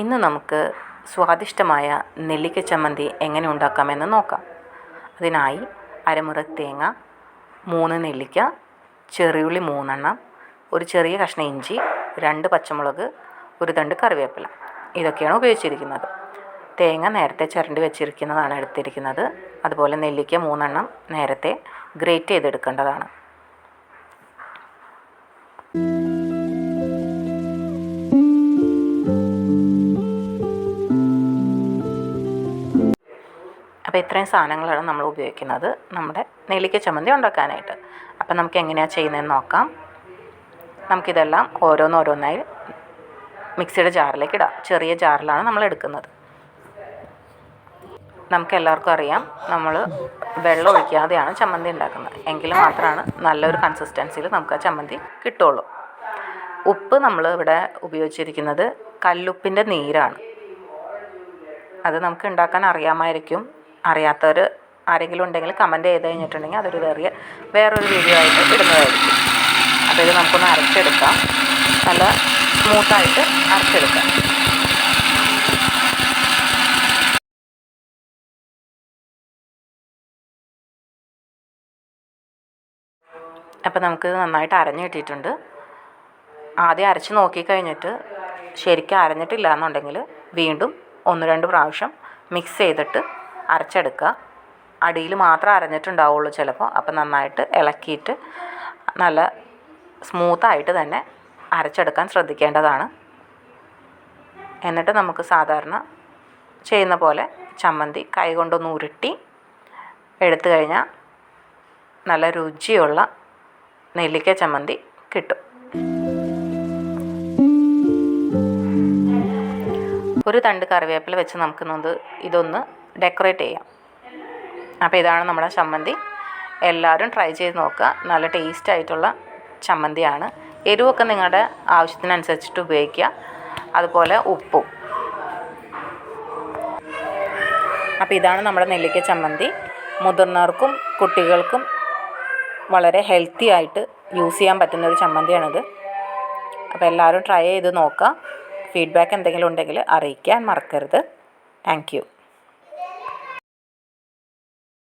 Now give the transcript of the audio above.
ഇന്ന് നമുക്ക് സ്വാദിഷ്ടമായ നെല്ലിക്ക ചമ്മന്തി എങ്ങനെ ഉണ്ടാക്കാമെന്ന് നോക്കാം. അതിനായി അരമുറി തേങ്ങ, 3 നെല്ലിക്ക, ചെറിയുള്ളി 3 എണ്ണം, ഒരു ചെറിയ കഷ്ണം ഇഞ്ചി, 2 പച്ചമുളക്, ഒരു തണ്ട് കറിവേപ്പില, ഇതൊക്കെയാണ് ഉപയോഗിച്ചിരിക്കുന്നത്. തേങ്ങ നേരത്തെ ചിരണ്ടി വെച്ചിരിക്കുന്നതാണ് എടുത്തിരിക്കുന്നത്. അതുപോലെ നെല്ലിക്ക 3 എണ്ണം നേരത്തെ ഗ്രേറ്റ് ചെയ്തെടുക്കേണ്ടതാണ്. അപ്പോൾ ഇത്രയും സാധനങ്ങളാണ് നമ്മൾ ഉപയോഗിക്കുന്നത് നമ്മുടെ നെല്ലിക്ക ചമ്മന്തി ഉണ്ടാക്കാനായിട്ട്. അപ്പോൾ നമുക്ക് എങ്ങനെയാണ് ചെയ്യുന്നതെന്ന് നോക്കാം. നമുക്കിതെല്ലാം ഓരോന്നോരോന്നായി മിക്സിയുടെ ജാറിലേക്ക് ഇടാം. ചെറിയ ജാറിലാണ് നമ്മൾ എടുക്കുന്നത്. നമുക്കെല്ലാവർക്കും അറിയാം, നമ്മൾ വെള്ളം ഒഴിക്കാതെയാണ് ചമ്മന്തി ഉണ്ടാക്കുന്നത്. എങ്കിൽ മാത്രമാണ് നല്ലൊരു കൺസിസ്റ്റൻസിയിൽ നമുക്ക് ആ ചമ്മന്തി കിട്ടുള്ളൂ. ഉപ്പ് നമ്മൾ ഇവിടെ ഉപയോഗിച്ചിരിക്കുന്നത് കല്ലുപ്പിൻ്റെ നീരാണ്. അത് നമുക്ക് ഉണ്ടാക്കാൻ അറിയാമായിരിക്കും. അറിയാത്തവർ ആരെങ്കിലും ഉണ്ടെങ്കിൽ കമൻറ്റ് ചെയ്ത് കഴിഞ്ഞിട്ടുണ്ടെങ്കിൽ അതൊരു വേറൊരു വീഡിയോ ആയിട്ട് ഇടുന്നതായിരിക്കും. അപ്പോൾ ഇത് നമുക്കൊന്ന് അരച്ചെടുക്കാം. നല്ല സ്മൂത്തായിട്ട് അരച്ചെടുക്കാം. അപ്പോൾ നമുക്ക് നന്നായിട്ട് അരഞ്ഞ് കിട്ടിയിട്ടുണ്ട്. ആദ്യം അരച്ച് നോക്കിക്കഴിഞ്ഞിട്ട് ശരിക്കും അരഞ്ഞിട്ടില്ല എന്നുണ്ടെങ്കിൽ വീണ്ടും 1-2 പ്രാവശ്യം മിക്സ് ചെയ്തിട്ട് അരച്ചെടുക്കുക. അടിയിൽ മാത്രം അരഞ്ഞിട്ടുണ്ടാവുള്ളൂ ചിലപ്പോൾ. അപ്പോൾ നന്നായിട്ട് ഇളക്കിയിട്ട് നല്ല സ്മൂത്തായിട്ട് തന്നെ അരച്ചെടുക്കാൻ ശ്രദ്ധിക്കേണ്ടതാണ്. എന്നിട്ട് നമുക്ക് സാധാരണ ചെയ്യുന്ന പോലെ ചമ്മന്തി കൈ കൊണ്ടൊന്ന് ഉരുട്ടി എടുത്തു കഴിഞ്ഞാൽ നല്ല രുചിയുള്ള നെല്ലിക്ക ചമ്മന്തി കിട്ടും. ഒരു തണ്ട് കറിവേപ്പില വെച്ച് നമുക്ക് ഇതൊന്ന് ഡെക്കറേറ്റ് ചെയ്യാം. അപ്പോൾ ഇതാണ് നമ്മുടെ ചമ്മന്തി. എല്ലാവരും ട്രൈ ചെയ്ത് നോക്കുക. നല്ല ടേസ്റ്റ് ആയിട്ടുള്ള ചമ്മന്തിയാണ്. എരിവൊക്കെ നിങ്ങളുടെ ആവശ്യത്തിനനുസരിച്ചിട്ട് ഉപയോഗിക്കുക. അതുപോലെ ഉപ്പും. അപ്പോൾ ഇതാണ് നമ്മുടെ നെല്ലിക്ക ചമ്മന്തി. മുതിർന്നവർക്കും കുട്ടികൾക്കും വളരെ ഹെൽത്തി ആയിട്ട് യൂസ് ചെയ്യാൻ പറ്റുന്നൊരു ചമ്മന്തിയാണിത്. അപ്പോൾ എല്ലാവരും ട്രൈ ചെയ്ത് നോക്കുക. ഫീഡ്ബാക്ക് എന്തെങ്കിലും ഉണ്ടെങ്കിൽ അറിയിക്കാൻ മറക്കരുത്. Thank you.